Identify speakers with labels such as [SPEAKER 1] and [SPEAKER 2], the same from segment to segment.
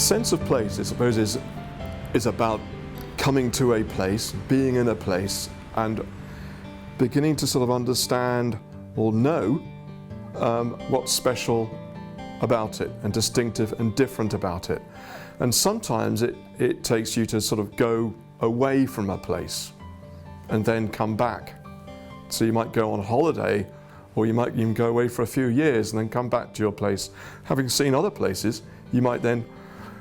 [SPEAKER 1] sense of place, I suppose, is about coming to a place, being in a place, and beginning to sort of understand or know what's special about it and distinctive and different about it. And sometimes it takes you to sort of go away from a place and then come back. So you might go on holiday, or you might even go away for a few years and then come back to your place. Having seen other places, you might then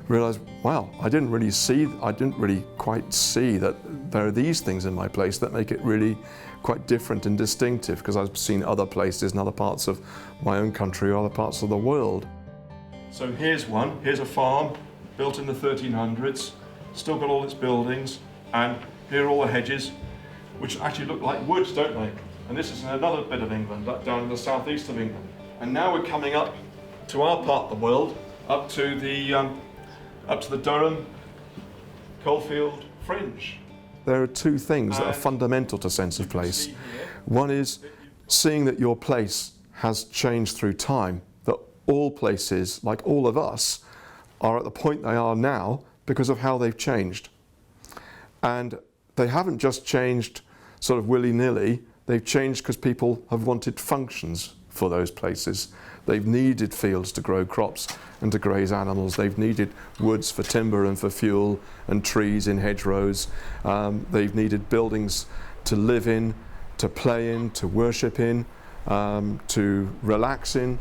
[SPEAKER 1] realize, wow, I didn't really quite see that there are these things in my place that make it really quite different and distinctive, because I've seen other places in other parts of my own country or other parts of the world. So here's a farm built in the 1300s, still got all its buildings, and here are all the hedges, which actually look like woods, don't they? And this is another bit of England, down in the southeast of England. And now we're coming up to our part of the world, up to the Durham coalfield fringe. There are two things that are fundamental to sense of place. One is seeing that your place has changed through time, that all places, like all of us, are at the point they are now because of how they've changed. And they haven't just changed sort of willy-nilly, they've changed because people have wanted functions for those places. They've needed fields to grow crops and to graze animals. They've needed woods for timber and for fuel, and trees in hedgerows. They've needed buildings to live in, to play in, to worship in, to relax in.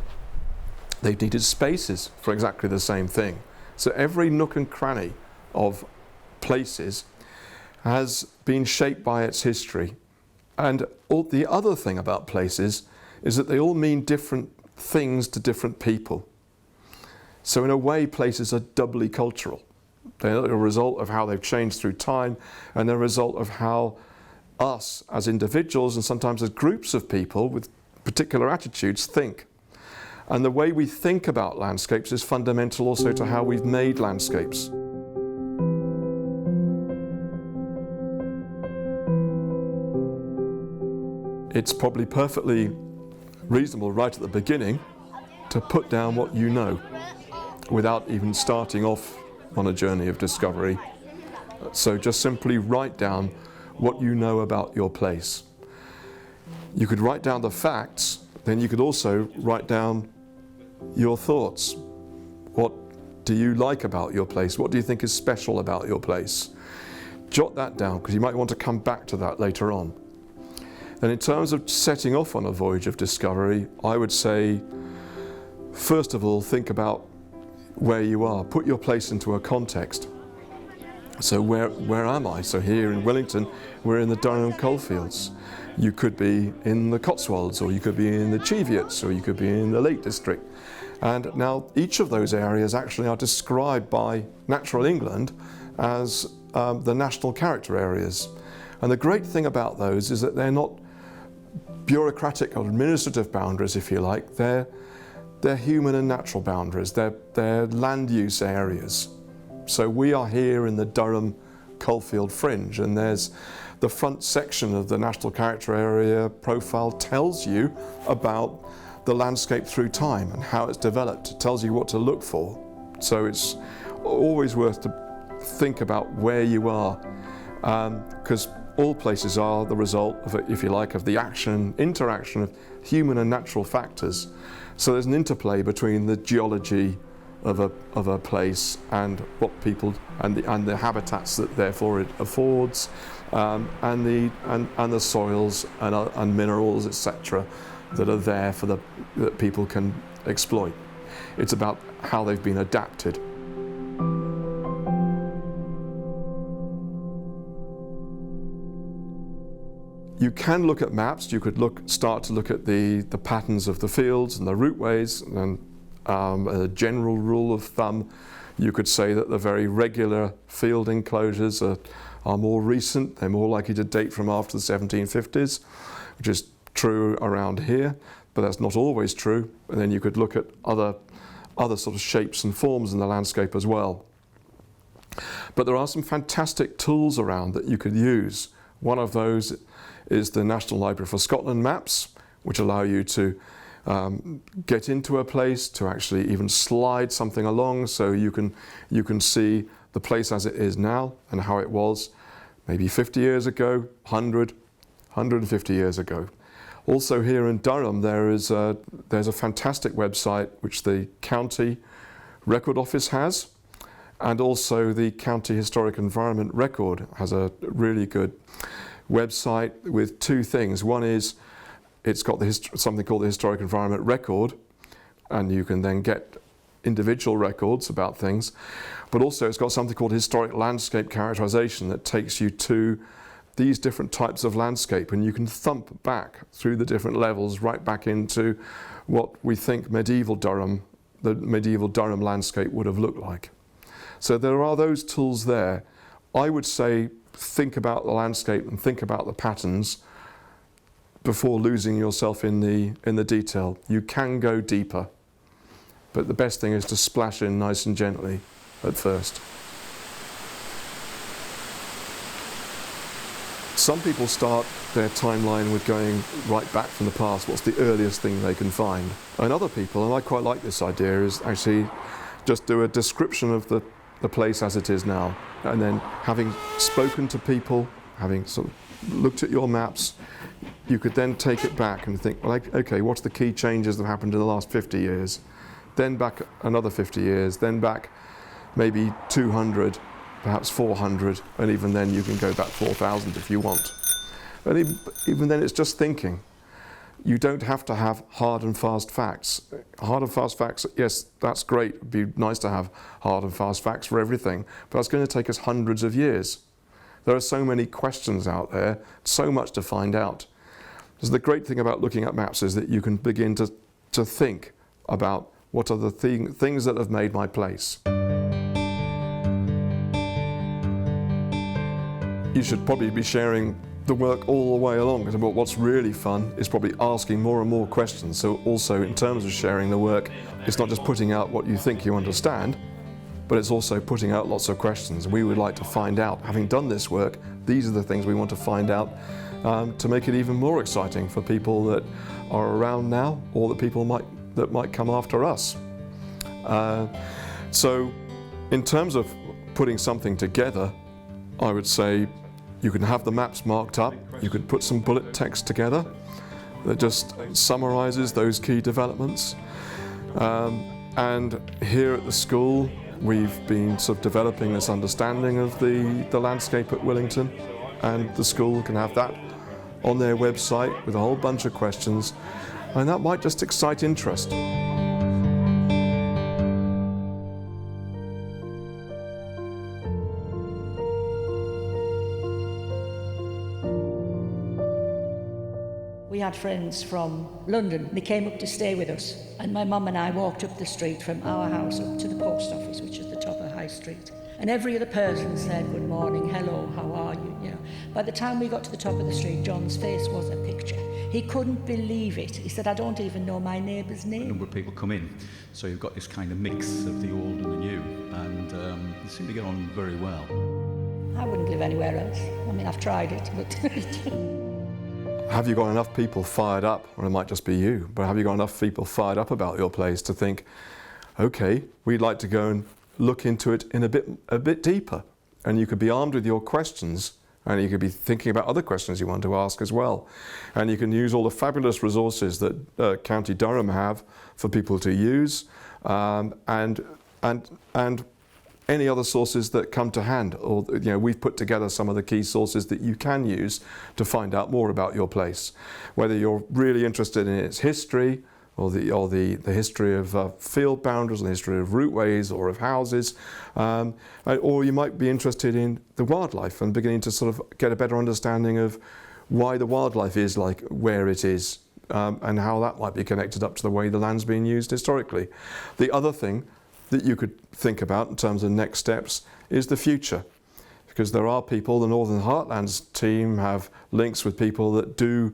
[SPEAKER 1] They've needed spaces for exactly the same thing. So every nook and cranny of places has been shaped by its history. And the other thing about places is that they all mean different things to different people. So in a way, places are doubly cultural. They're a result of how they've changed through time, and they're a result of how us as individuals, and sometimes as groups of people with particular attitudes, think. And the way we think about landscapes is fundamental also to how we've made landscapes. It's probably perfectly reasonable right at the beginning to put down what you know without even starting off on a journey of discovery. So just simply write down what you know about your place. You could write down the facts, then you could also write down your thoughts. What do you like about your place? What do you think is special about your place? Jot that down, because you might want to come back to that later on. And in terms of setting off on a voyage of discovery, I would say, first of all, think about where you are. Put your place into a context. So where am I? So here in Wellington, we're in the Durham coalfields. You could be in the Cotswolds, or you could be in the Cheviots, or you could be in the Lake District. And now each of those areas actually are described by Natural England as the national character areas. And the great thing about those is that they're not bureaucratic or administrative boundaries, if you like. They're human and natural boundaries. They're land use areas. So we are here in the Durham coalfield fringe, and there's the front section of the national character area profile tells you about the landscape through time and how it's developed. It tells you what to look for. So it's always worth to think about where you are, because all places are the result of, if you like, of the interaction of human and natural factors. So there's an interplay between the geology of a place and what people and the habitats that therefore it affords, and the soils and minerals, etc., that are there that people can exploit. It's about how they've been adapted. You can look at maps. You could start to look at the patterns of the fields and the routeways, and a general rule of thumb, you could say that the very regular field enclosures are more recent. They're more likely to date from after the 1750s, which is true around here, but that's not always true. And then you could look at other sort of shapes and forms in the landscape as well. But there are some fantastic tools around that you could use. One of those is the National Library for Scotland maps, which allow you to get into a place, to actually even slide something along so you can see the place as it is now and how it was maybe 50 years ago, 100, 150 years ago. Also here in Durham there's a fantastic website which the County Record Office has, and also the County Historic Environment Record has a really good website with two things. One is it's got something called the Historic Environment Record, and you can then get individual records about things, but also it's got something called Historic Landscape Characterization that takes you to these different types of landscape, and you can thump back through the different levels right back into what we think the medieval Durham landscape would have looked like. So there are those tools there. I would say think about the landscape and think about the patterns before losing yourself in the detail. You can go deeper, but the best thing is to splash in nice and gently at first. Some people start their timeline with going right back from the past. What's the earliest thing they can find? And other people, and I quite like this idea, is actually just do a description of the place as it is now. And then having spoken to people, having sort of looked at your maps, you could then take it back and think, well, okay, what's the key changes that happened in the last 50 years? Then back another 50 years, then back maybe 200, perhaps 400, and even then you can go back 4,000 if you want. And even then it's just thinking. You don't have to have hard and fast facts. Hard and fast facts, yes, that's great. It'd be nice to have hard and fast facts for everything, but it's going to take us hundreds of years. There are so many questions out there, so much to find out. So the great thing about looking at maps is that you can begin to think about what are the things that have made my place. You should probably be sharing the work all the way along, because what's really fun is probably asking more and more questions. So also in terms of sharing the work, it's not just putting out what you think you understand, but it's also putting out lots of questions. We would like to find out, having done this work, these are the things we want to find out to make it even more exciting for people that are around now, or the people that might come after us. So in terms of putting something together, I would say you can have the maps marked up, you could put some bullet text together that just summarizes those key developments. And here at the school, we've been sort of developing this understanding of the landscape at Willington, and the school can have that on their website with a whole bunch of questions, and that might just excite interest.
[SPEAKER 2] We had friends from London. They came up to stay with us, and my mum and I walked up the street from our house up to the post office, which is the top of High Street. And every other person said, "Good morning, hello, how are you?" You know. By the time we got to the top of the street, John's face was a picture. He couldn't believe it. He said, "I don't even know my neighbour's name."
[SPEAKER 3] A number of people come in, so you've got this kind of mix of the old and the new, and they seem to get on very well.
[SPEAKER 2] I wouldn't live anywhere else. I mean, I've tried it, but...
[SPEAKER 1] Have you got enough people fired up, or it might just be you, but have you got enough people fired up about your place to think, okay, we'd like to go and look into it in a bit deeper? And you could be armed with your questions, and you could be thinking about other questions you want to ask as well. And you can use all the fabulous resources that County Durham have for people to use, and any other sources that come to hand. Or, you know, we've put together some of the key sources that you can use to find out more about your place. Whether you're really interested in its history, or the history of field boundaries, or the history of routeways, or of houses, or you might be interested in the wildlife and beginning to sort of get a better understanding of why the wildlife is like where it is, and how that might be connected up to the way the land's been used historically. The other thing that you could think about in terms of next steps is the future, because there are people, the Northern Heartlands team have links with people that do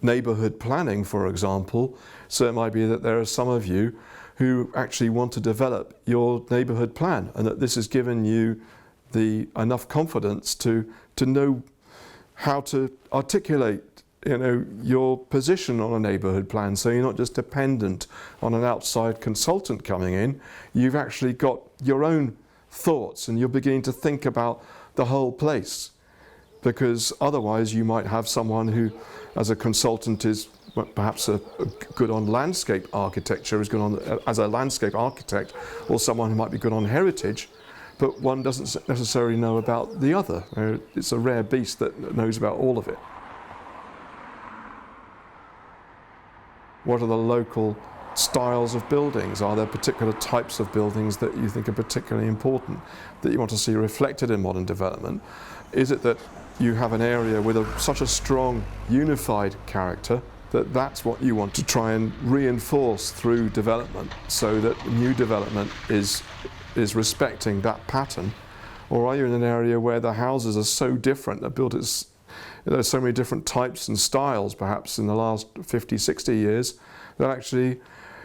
[SPEAKER 1] neighbourhood planning, for example. So it might be that there are some of you who actually want to develop your neighbourhood plan, and that this has given you enough confidence to know how to articulate your position on a neighbourhood plan, so you're not just dependent on an outside consultant coming in. You've actually got your own thoughts, and you're beginning to think about the whole place, because otherwise you might have someone who, as a consultant, is perhaps a good on landscape architecture, is good on as a landscape architect, or someone who might be good on heritage, but one doesn't necessarily know about the other. It's a rare beast that knows about all of it. What are the local styles of buildings? Are there particular types of buildings that you think are particularly important, that you want to see reflected in modern development? Is it that you have an area with such a strong unified character that that's what you want to try and reinforce through development, so that new development is respecting that pattern? Or are you in an area where the houses are so different, they're built as there's so many different types and styles perhaps in the last 50, 60 years that actually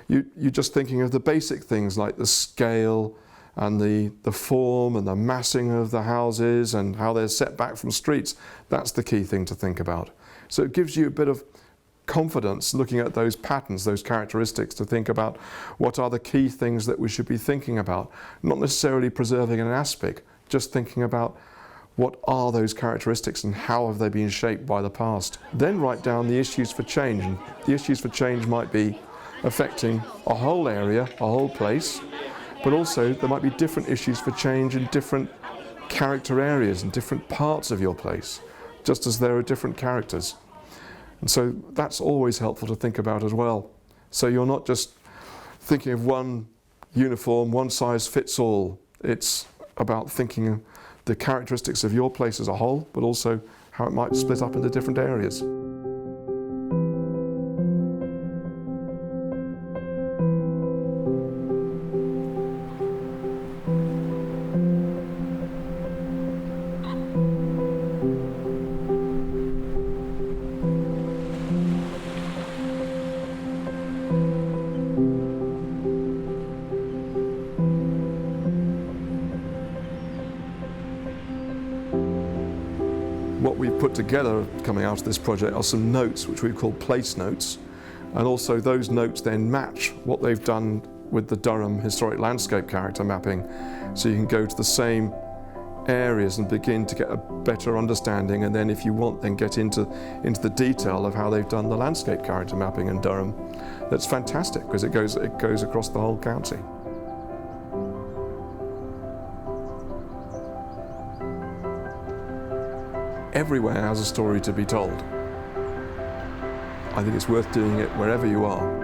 [SPEAKER 1] you're just thinking of the basic things like the scale and the form and the massing of the houses and how they're set back from streets. That's the key thing to think about. So it gives you a bit of confidence looking at those patterns, those characteristics, to think about what are the key things that we should be thinking about. Not necessarily preserving an aspect, just thinking about what are those characteristics and how have they been shaped by the past. Then write down the issues for change. And the issues for change might be affecting a whole area, a whole place, but also there might be different issues for change in different character areas and different parts of your place, just as there are different characters. And so that's always helpful to think about as well. So you're not just thinking of one uniform, one size fits all. It's about thinking of the characteristics of your place as a whole, but also how it might split up into different areas. What we've put together coming out of this project are some notes which we call place notes, and also those notes then match what they've done with the Durham historic landscape character mapping, so you can go to the same areas and begin to get a better understanding, and then if you want, then get into the detail of how they've done the landscape character mapping in Durham. That's fantastic because it goes across the whole county. Everywhere has a story to be told. I think it's worth doing it wherever you are.